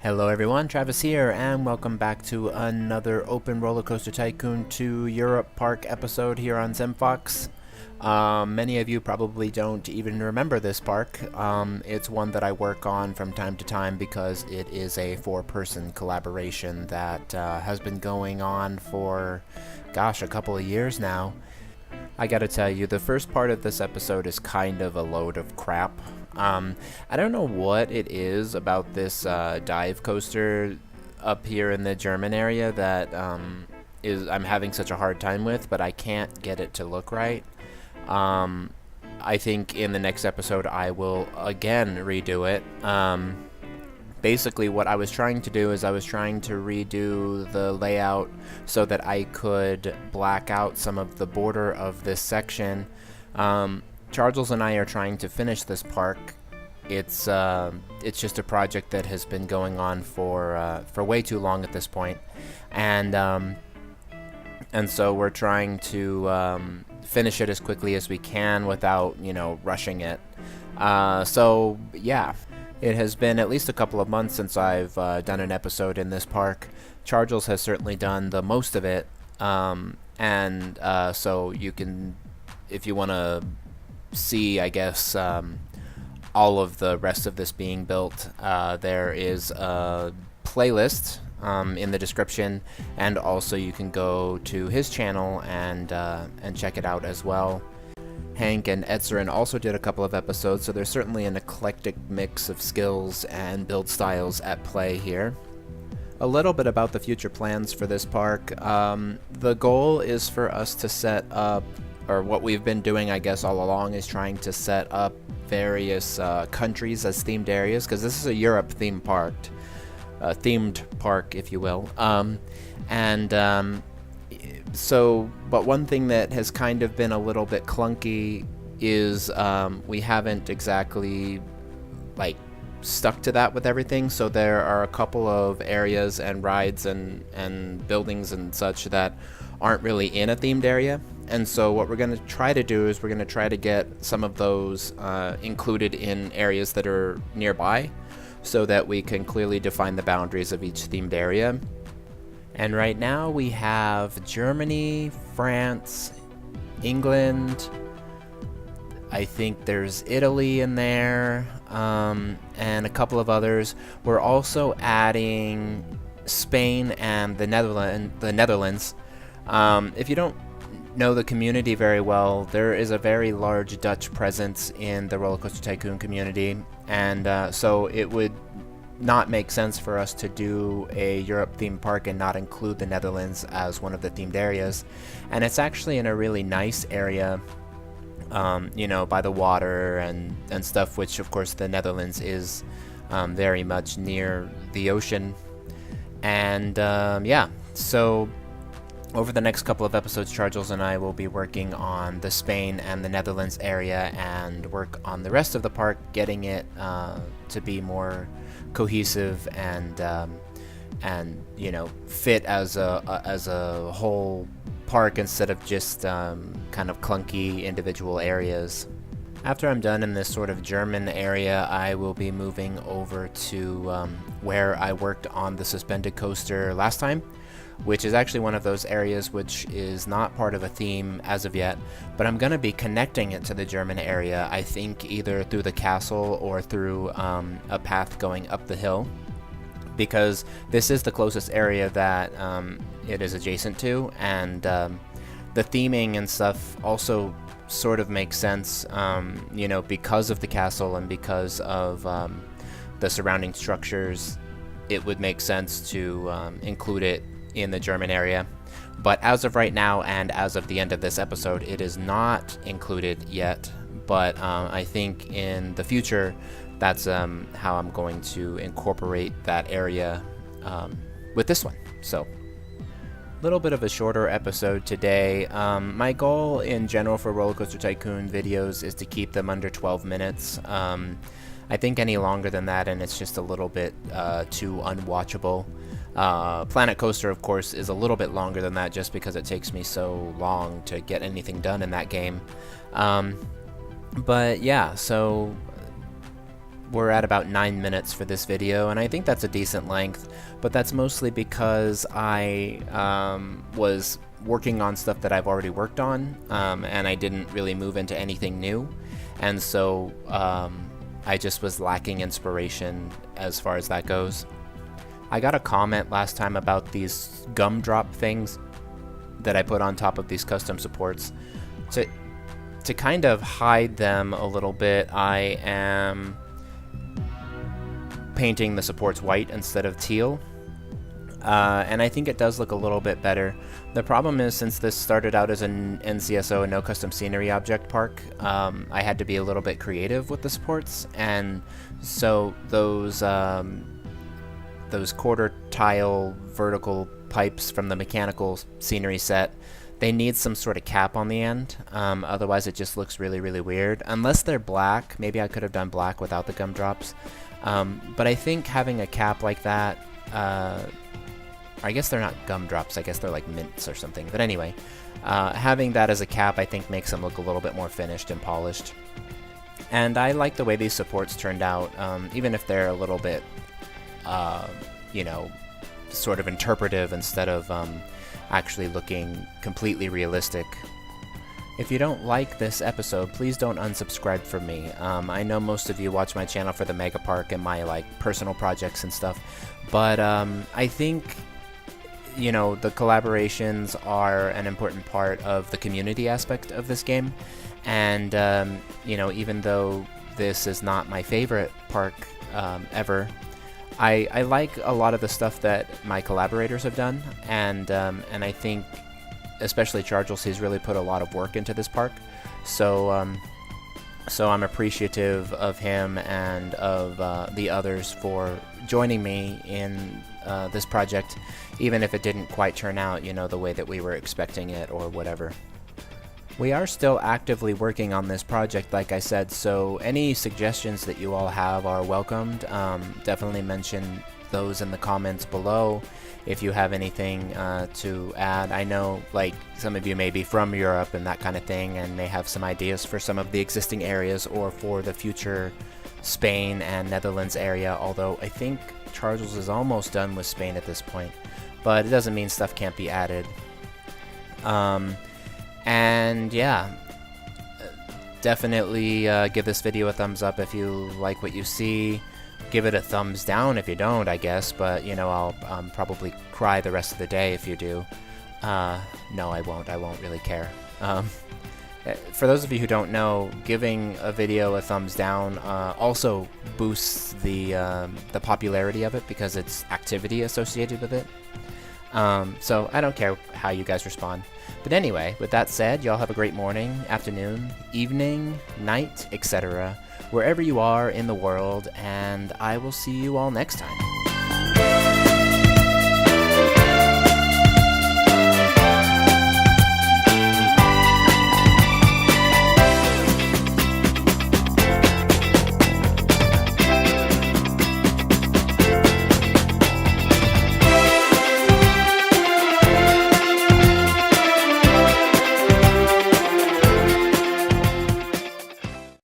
Hello everyone, Travis here, and welcome back to another Open Rollercoaster Tycoon 2 Europe Park episode here on ZemFox. Many of you probably don't even remember this park. It's one that I work on from time to time because it is a four-person collaboration that has been going on for, gosh, a couple of years now. I gotta tell you, the first part of this episode is kind of a load of crap. I don't know what it is about this dive coaster up here in the German area that I'm having such a hard time with, but I can't get it to look right. I think in the next episode I will again redo it. Basically what I was trying to do is I was trying to redo the layout so that I could black out some of the border of this section. Charjallz and I are trying to finish this park. It's just a project that has been going on for way too long at this point, and so we're trying to finish it as quickly as we can without, rushing it. So yeah, it has been at least a couple of months since I've done an episode in this park. Charjallz has certainly done the most of it, and so you can, if you want to see, I guess, all of the rest of this being built, there is a playlist in the description, and also you can go to his channel and check it out as well. Henk and Etzeren also did a couple of episodes, so there's certainly an eclectic mix of skills and build styles at play here. A little bit about the future plans for this park. The goal is for us to set up, or what we've been doing, I guess, all along, is trying to set up various countries as themed areas, because this is a Europe themed park, if you will. But one thing that has kind of been a little bit clunky is we haven't exactly stuck to that with everything. So there are a couple of areas and rides and buildings and such that aren't really in a themed area. And so what we're going to try to do is we're going to try to get some of those included in areas that are nearby, so that we can clearly define the boundaries of each themed area. And right now we have Germany, France, England, I think there's Italy in there, and a couple of others. We're also adding Spain and the Netherlands. If you don't know the community very well, there is a very large Dutch presence in the Rollercoaster Tycoon community, and so it would not make sense for us to do a Europe themed park and not include the Netherlands as one of the themed areas. And it's actually in a really nice area, by the water and stuff, which of course the Netherlands is very much near the ocean. And yeah, so over the next couple of episodes, Charjallz and I will be working on the Spain and the Netherlands area and work on the rest of the park, getting it to be more cohesive and fit as a whole park instead of just kind of clunky individual areas. After I'm done in this sort of German area, I will be moving over to where I worked on the suspended coaster last time, which is actually one of those areas which is not part of a theme as of yet, but I'm going to be connecting it to the German area, I think either through the castle or through a path going up the hill, because this is the closest area that it is adjacent to, and the theming and stuff also sort of makes sense, because of the castle and because of the surrounding structures. It would make sense to include it in the German area, but as of right now and as of the end of this episode, it is not included yet, but I think in the future that's how I'm going to incorporate that area with this one. So a little bit of a shorter episode today. My goal in general for Rollercoaster Tycoon videos is to keep them under 12 minutes. I think any longer than that and it's just a little bit too unwatchable. Planet Coaster, of course, is a little bit longer than that just because it takes me so long to get anything done in that game. But yeah, so we're at about 9 minutes for this video, and I think that's a decent length, but that's mostly because I was working on stuff that I've already worked on, and I didn't really move into anything new, and so I just was lacking inspiration as far as that goes. I got a comment last time about these gumdrop things that I put on top of these custom supports. To kind of hide them a little bit, I am painting the supports white instead of teal, and I think it does look a little bit better. The problem is, since this started out as an NCSO and no custom scenery object park, I had to be a little bit creative with the supports, and so those quarter tile vertical pipes from the mechanical scenery set, they need some sort of cap on the end, otherwise it just looks really, really weird. Unless they're black, maybe I could have done black without the gumdrops. But I think having a cap like that, I guess they're not gumdrops, I guess they're like mints or something. But anyway, having that as a cap I think makes them look a little bit more finished and polished. And I like the way these supports turned out, even if they're a little bit, you know, sort of interpretive instead of actually looking completely realistic. If you don't like this episode, please don't unsubscribe from me. I know most of you watch my channel for the Mega Park and my like personal projects and stuff, but I think, you know, the collaborations are an important part of the community aspect of this game, and you know, even though this is not my favorite park ever, I like a lot of the stuff that my collaborators have done, and I think especially Charjallz, he's really put a lot of work into this park, so so I'm appreciative of him and of the others for joining me in this project, even if it didn't quite turn out, you know, the way that we were expecting it or whatever. We are still actively working on this project, like I said, so any suggestions that you all have are welcomed. Definitely mention those in the comments below if you have anything to add. I know, like, some of you may be from Europe and that kind of thing, and may have some ideas for some of the existing areas or for the future Spain and Netherlands area, although I think Charjallz is almost done with Spain at this point, but it doesn't mean stuff can't be added. And yeah, definitely give this video a thumbs up if you like what you see. Give it a thumbs down if you don't, I guess, but you know, I'll probably cry the rest of the day if you do. No, I won't really care. For those of you who don't know, giving a video a thumbs down also boosts the popularity of it because it's activity associated with it. So I don't care how you guys respond. But anyway, with that said, y'all have a great morning, afternoon, evening, night, etc., wherever you are in the world, and I will see you all next time.